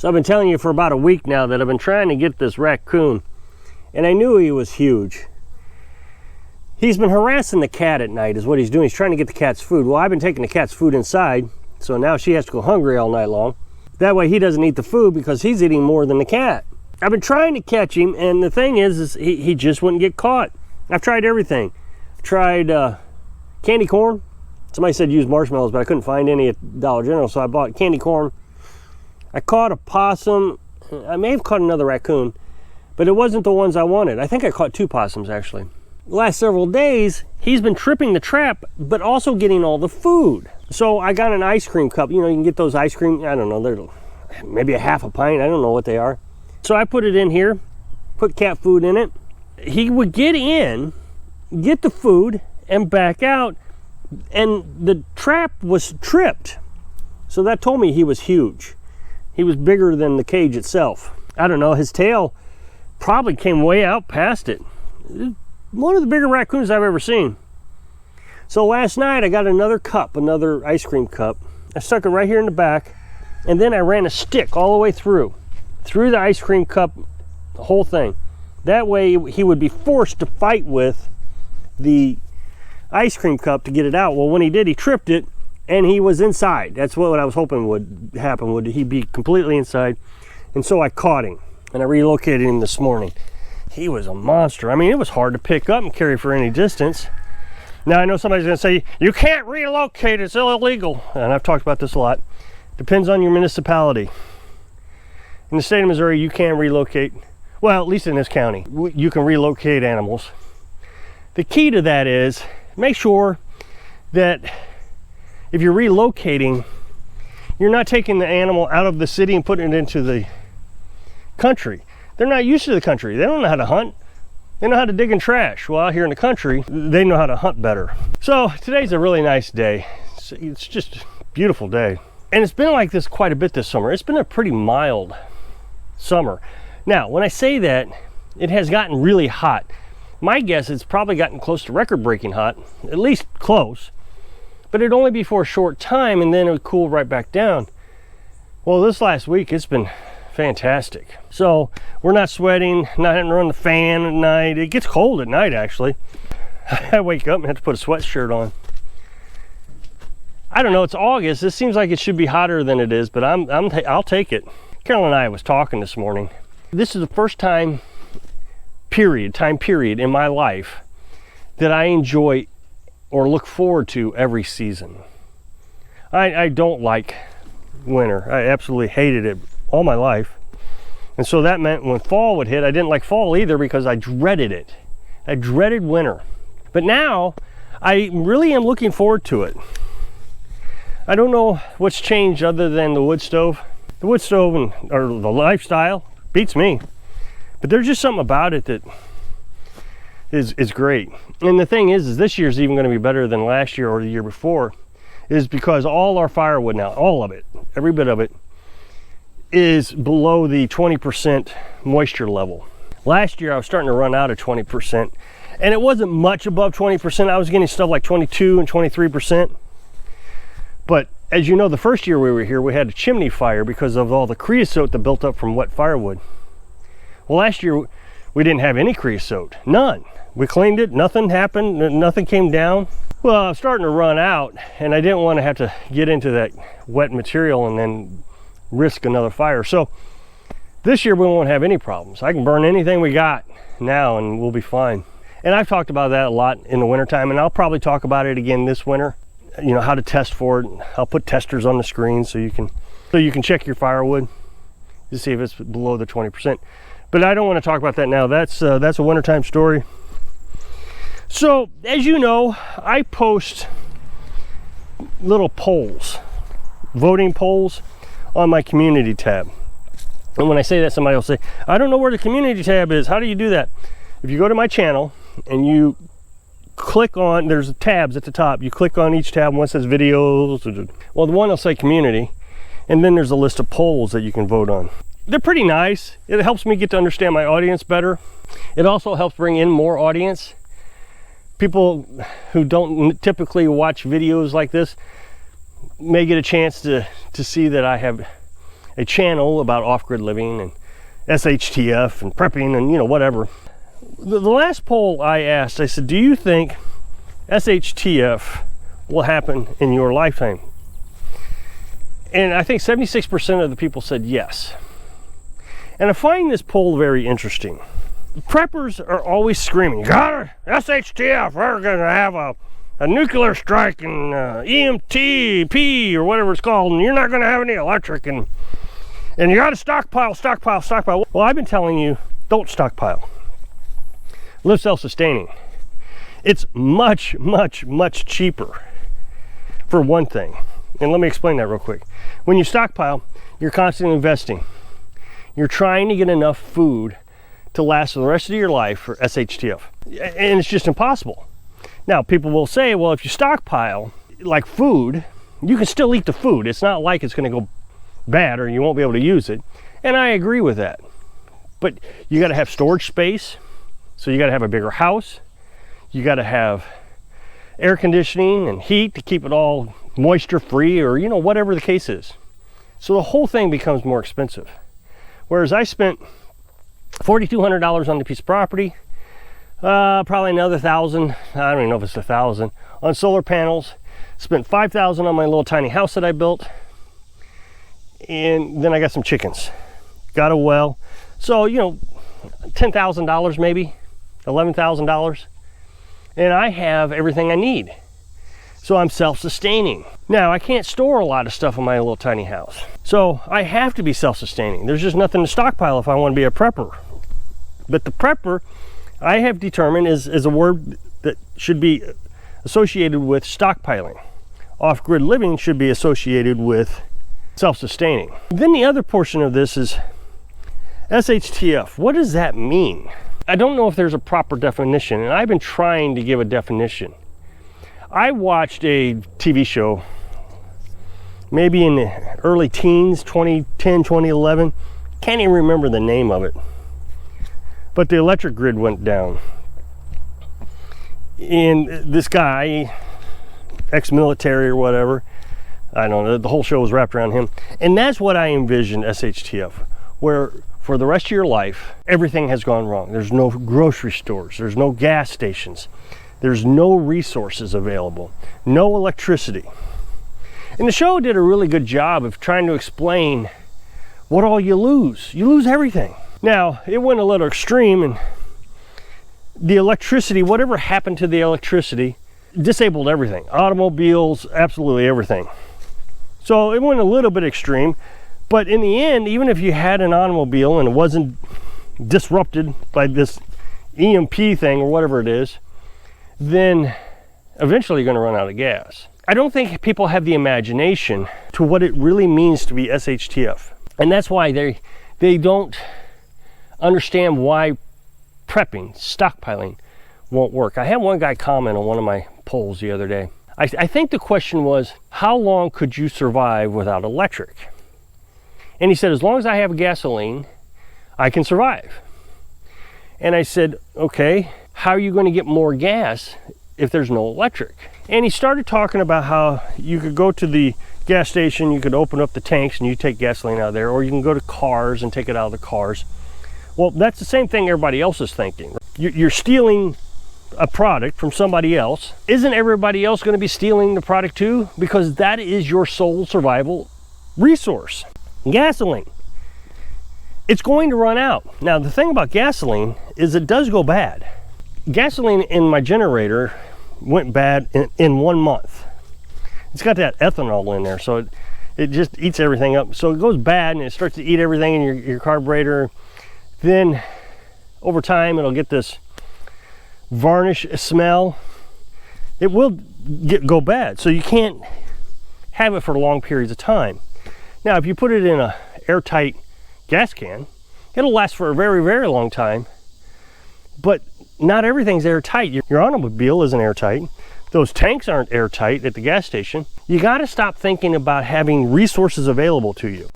So I've been telling you for about a week now that I've been trying to get this raccoon, and I knew he was huge. He's been harassing the cat at night is what he's doing. He's trying to get the cat's food. Well, I've been taking the cat's food inside, so now she has to go hungry all night long. That way he doesn't eat the food because he's eating more than the cat. I've been trying to catch him, and the thing is he just wouldn't get caught. I've tried everything. I've tried candy corn. Somebody said use marshmallows, but I couldn't find any at Dollar General, so I bought candy corn. I caught a possum. I may have caught another raccoon, but it wasn't the ones I wanted. I think I caught 2 possums actually. The last several days, he's been tripping the trap, but also getting all the food. So I got an ice cream cup. You know, you can get those ice cream, I don't know, they're maybe a half a pint. I don't know what they are. So I put it in here, put cat food in it. He would get in, get the food, and back out, and the trap was tripped. So that told me he was huge. He was bigger than the cage itself. I don't know, his tail probably came way out past it. One of the bigger raccoons I've ever seen. So last night I got another cup, another ice cream cup. I stuck it right here in the back, and then I ran a stick all the way through the ice cream cup, the whole thing. That way he would be forced to fight with the ice cream cup to get it out. Well, when he did, he tripped it, and he was inside. That's what I was hoping would happen, would he be completely inside. And so I caught him, and I relocated him this morning. He was a monster. I mean, it was hard to pick up and carry for any distance. Now, I know somebody's gonna say, you can't relocate, it's illegal. And I've talked about this a lot. Depends on your municipality. In the state of Missouri, you can relocate, well, at least in this county, you can relocate animals. The key to that is, make sure that if you're relocating, you're not taking the animal out of the city and putting it into the country. They're not used to the country. They don't know how to hunt. They know how to dig in trash. Well, out here in the country, they know how to hunt better. So today's a really nice day. It's just a beautiful day. And it's been like this quite a bit this summer. It's been a pretty mild summer. Now, when I say that, it has gotten really hot. My guess it's probably gotten close to record-breaking hot, at least close. But it'd only be for a short time, and then it would cool right back down. Well, this last week, it's been fantastic. So we're not sweating, not having to run the fan at night. It gets cold at night, actually. I wake up and have to put a sweatshirt on. I don't know, it's August. This seems like it should be hotter than it is, but I'll take it. Carolyn and I was talking this morning. This is the first time period in my life that I enjoy or look forward to every season. I don't like winter. I absolutely hated it all my life. And so that meant when fall would hit, I didn't like fall either because I dreaded it. I dreaded winter. But now I really am looking forward to it. I don't know what's changed other than the wood stove. The wood stove or the lifestyle beats me. But there's just something about it that is great. And the thing is this year's even going to be better than last year or the year before, is because all our firewood now, all of it, every bit of it, is below the 20% moisture level. Last year I was starting to run out of 20%, and it wasn't much above 20%. I was getting stuff like 22 and 23%. But as you know, the first year we were here, we had a chimney fire because of all the creosote that built up from wet firewood. Well, last year we didn't have any creosote, none. We cleaned it, nothing happened, nothing came down. Well, I was starting to run out, and I didn't want to have to get into that wet material and then risk another fire. So this year we won't have any problems. I can burn anything we got now and we'll be fine. And I've talked about that a lot in the wintertime, and I'll probably talk about it again this winter. You know, how to test for it. I'll put testers on the screen so you can check your firewood to see if it's below the 20%. But I don't want to talk about that now. That's a wintertime story. So as you know, I post little polls, voting polls on my community tab. And when I say that, somebody will say, I don't know where the community tab is. How do you do that? If you go to my channel and you click on, there's tabs at the top. You click on each tab, one says videos. Well, the one will say community, and then there's a list of polls that you can vote on. They're pretty nice. It helps me get to understand my audience better. It also helps bring in more audience. People who don't typically watch videos like this may get a chance to see that I have a channel about off-grid living and SHTF and prepping and, you know, whatever. The last poll I asked, I said, do you think SHTF will happen in your lifetime? And I think 76% of the people said yes. And I find this poll very interesting. Preppers are always screaming, got it, SHTF, we're gonna have a nuclear strike and EMTP or whatever it's called, and you're not gonna have any electric, and you gotta stockpile. Well, I've been telling you, don't stockpile. Live self-sustaining. It's much, much, much cheaper, for one thing. And let me explain that real quick. When you stockpile, you're constantly investing. You're trying to get enough food to last for the rest of your life for SHTF. And it's just impossible. Now, people will say, well, if you stockpile, like food, you can still eat the food. It's not like it's gonna go bad or you won't be able to use it. And I agree with that. But you gotta have storage space. So you gotta have a bigger house. You gotta have air conditioning and heat to keep it all moisture free, or, you know, whatever the case is. So the whole thing becomes more expensive. Whereas I spent $4,200 on the piece of property, probably another $1,000, I don't even know if it's $1,000, on solar panels, spent $5,000 on my little tiny house that I built, and then I got some chickens, got a well. So, you know, $10,000 maybe, $11,000, and I have everything I need. So I'm self-sustaining. Now, I can't store a lot of stuff in my little tiny house. So I have to be self-sustaining. There's just nothing to stockpile if I want to be a prepper. But the prepper, I have determined, is a word that should be associated with stockpiling. Off-grid living should be associated with self-sustaining. Then the other portion of this is SHTF. What does that mean? I don't know if there's a proper definition, and I've been trying to give a definition. I watched a TV show, maybe in the early teens, 2010, 2011. Can't even remember the name of it. But the electric grid went down. And this guy, ex-military or whatever, I don't know, the whole show was wrapped around him. And that's what I envisioned SHTF, where for the rest of your life, everything has gone wrong. There's no grocery stores, there's no gas stations, there's no resources available, no electricity. And the show did a really good job of trying to explain what all you lose. You lose everything. Now, it went a little extreme, and the electricity, whatever happened to the electricity, disabled everything. Automobiles, absolutely everything. So it went a little bit extreme, but in the end, even if you had an automobile and it wasn't disrupted by this EMP thing or whatever it is, then eventually you're going to run out of gas. I don't think people have the imagination to what it really means to be SHTF. And that's why they don't understand why prepping, stockpiling won't work. I had one guy comment on one of my polls the other day. I think the question was, how long could you survive without electric? And he said, as long as I have gasoline, I can survive. And I said, okay, how are you going to get more gas if there's no electric? And he started talking about how you could go to the gas station, you could open up the tanks and you take gasoline out of there, or you can go to cars and take it out of the cars. Well, that's the same thing everybody else is thinking. You're stealing a product from somebody else. Isn't everybody else going to be stealing the product too? Because that is your sole survival resource. Gasoline. It's going to run out. Now, the thing about gasoline is it does go bad. Gasoline in my generator went bad in 1 month. It's got that ethanol in there, so it just eats everything up. So it goes bad and it starts to eat everything in your carburetor. Then over time it'll get this varnish smell. It will go bad, so you can't have it for long periods of time. Now, if you put it in a airtight gas can, it'll last for a very, very long time. But not everything's airtight. Your automobile isn't airtight. Those tanks aren't airtight at the gas station. You got to stop thinking about having resources available to you.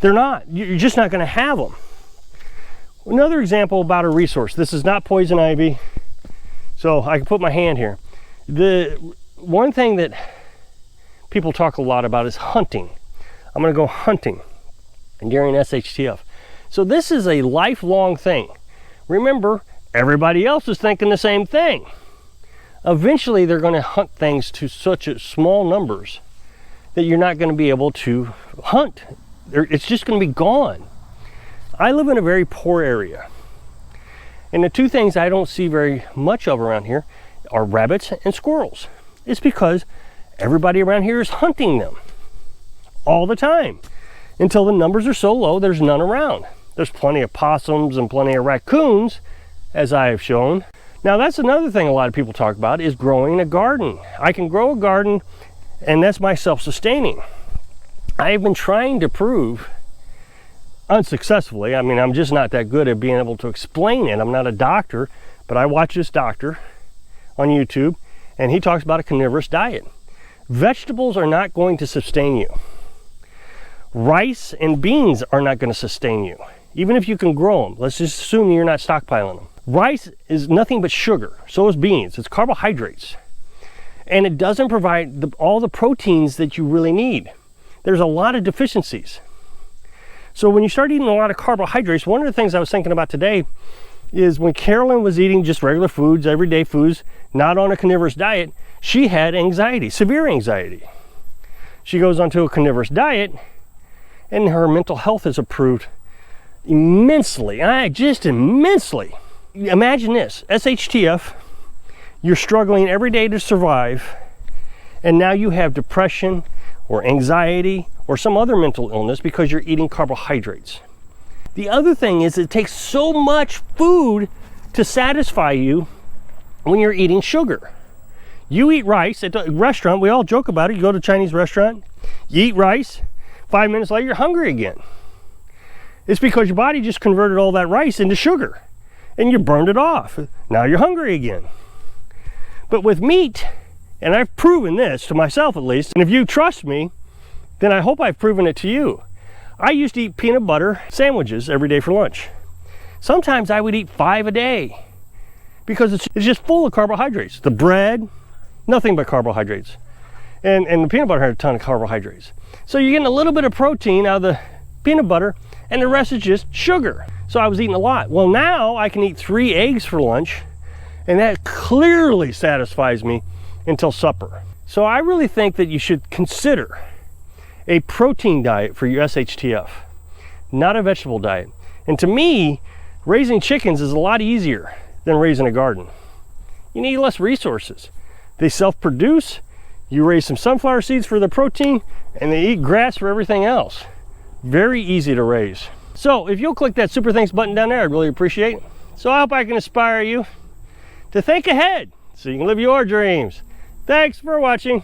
They're not. You're just not going to have them. Another example about a resource. This is not poison ivy, so I can put my hand here. The one thing that people talk a lot about is hunting. I'm going to go hunting. during SHTF. So this is a lifelong thing. Remember, everybody else is thinking the same thing. Eventually, they're going to hunt things to such small numbers that you're not going to be able to hunt. It's just going to be gone. I live in a very poor area. And the two things I don't see very much of around here are rabbits and squirrels. It's because everybody around here is hunting them all the time. Until the numbers are so low, there's none around. There's plenty of possums and plenty of raccoons, as I have shown. Now that's another thing a lot of people talk about, is growing a garden. I can grow a garden, and that's my self-sustaining. I have been trying to prove, unsuccessfully, I mean, I'm just not that good at being able to explain it. I'm not a doctor, but I watch this doctor on YouTube, and he talks about a carnivorous diet. Vegetables are not going to sustain you. Rice and beans are not going to sustain you, even if you can grow them. Let's just assume you're not stockpiling them. Rice is nothing but sugar. So is beans. It's carbohydrates. And it doesn't provide all the proteins that you really need. There's a lot of deficiencies. So when you start eating a lot of carbohydrates, one of the things I was thinking about today is when Carolyn was eating just regular foods, everyday foods, not on a carnivorous diet, she had anxiety, severe anxiety. She goes onto a carnivorous diet, and her mental health has improved immensely. Just immensely. Imagine this, SHTF, you're struggling every day to survive, and now you have depression or anxiety or some other mental illness because you're eating carbohydrates. The other thing is it takes so much food to satisfy you when you're eating sugar. You eat rice at a restaurant, we all joke about it, you go to a Chinese restaurant, you eat rice, 5 minutes later you're hungry again. It's because your body just converted all that rice into sugar and you burned it off. Now you're hungry again. But with meat, and I've proven this to myself at least, and if you trust me, then I hope I've proven it to you. I used to eat peanut butter sandwiches every day for lunch. Sometimes I would eat 5 a day because it's just full of carbohydrates. The bread, nothing but carbohydrates. And the peanut butter had a ton of carbohydrates. So you're getting a little bit of protein out of the peanut butter and the rest is just sugar. So I was eating a lot. Well, now I can eat 3 eggs for lunch and that clearly satisfies me until supper. So I really think that you should consider a protein diet for your SHTF, not a vegetable diet. And to me, raising chickens is a lot easier than raising a garden. You need less resources. They self-produce, you raise some sunflower seeds for the protein, and they eat grass for everything else. Very easy to raise. So if you'll click that super thanks button down there, I'd really appreciate it. So I hope I can inspire you to think ahead so you can live your dreams. Thanks for watching.